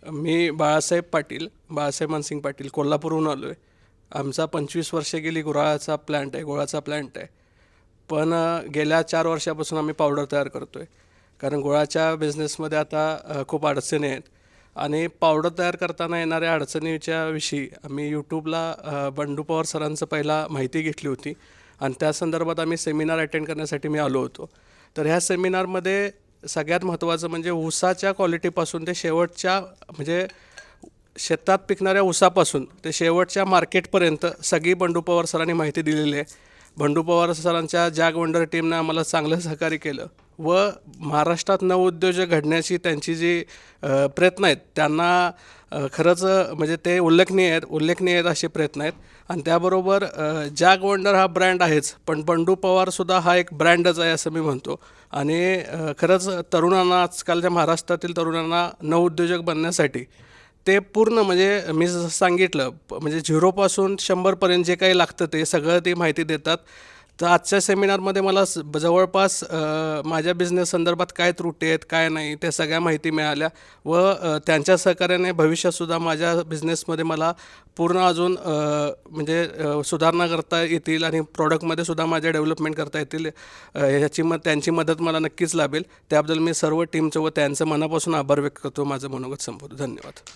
मी बाळासाहेब मानसिंग पाटील कोल्हापूरहून आलो आहे. आमचा 25 वर्षे गेली गुळाचा प्लॅन्ट आहे. पण गेल्या 4 वर्षापासून आम्ही पावडर तयार करतो आहे. कारण गुळाच्या बिझनेसमध्ये आता खूप अडचणी आहेत आणि पावडर तयार करताना येणाऱ्या अडचणीच्या विषयी आम्ही यूट्यूबला बंडू पवार सरांचं पहिला माहिती घेतली होती आणि त्या संदर्भात आम्ही सेमिनार अटेंड करण्यासाठी मी आलो होतो. तर ह्या सेमिनारमध्ये सगळ्यात महत्त्वाचं म्हणजे ऊसाच्या क्वालिटीपासून ते शेवटच्या म्हणजे शेतात पिकणाऱ्या ऊसापासून ते शेवटच्या मार्केटपर्यंत सगळी बंडू पवार सरांनी माहिती दिलेली आहे. बंडू पवार सरांच्या जॅग वंडर टीमनं आम्हाला चांगलं सहकार्य केलं व महाराष्ट्रात नवउद्योजक घडण्याची त्यांची जी प्रयत्न आहेत त्यांना खरंच म्हणजे ते उल्लेखनीय आहेत असे प्रयत्न आहेत. आणि त्याबरोबर जॅग वंडर हा ब्रँड आहेच, पण बंडू पवारसुद्धा हा एक ब्रँडच आहे असं मी म्हणतो. आणि खरंच तरुणांना, आजकालच्या महाराष्ट्रातील तरुणांना नवउद्योजक बनण्यासाठी ते पूर्ण म्हणजे मी जसं सांगितलं म्हणजे 0पासून 100पर्यंत जे काही लागतं ते सगळं ती माहिती देतात. तर आजच्या सेमिनारमध्ये मला जवळपास माझ्या बिझनेस संदर्भात काय त्रुटी आहेत काय नाही त्या सगळ्या माहिती मिळाल्या व त्यांच्या सहकार्याने भविष्यातसुद्धा माझ्या बिझनेसमध्ये मला पूर्ण अजून म्हणजे सुधारणा करता येतील आणि प्रॉडक्टमध्ये सुद्धा माझ्या डेव्हलपमेंट करता येतील. त्यांची मदत मला नक्कीच लाभेल. त्याबद्दल मी सर्व टीमचं व त्यांचं मनापासून आभार व्यक्त करतो. माझं मनोगत संपवतो. धन्यवाद.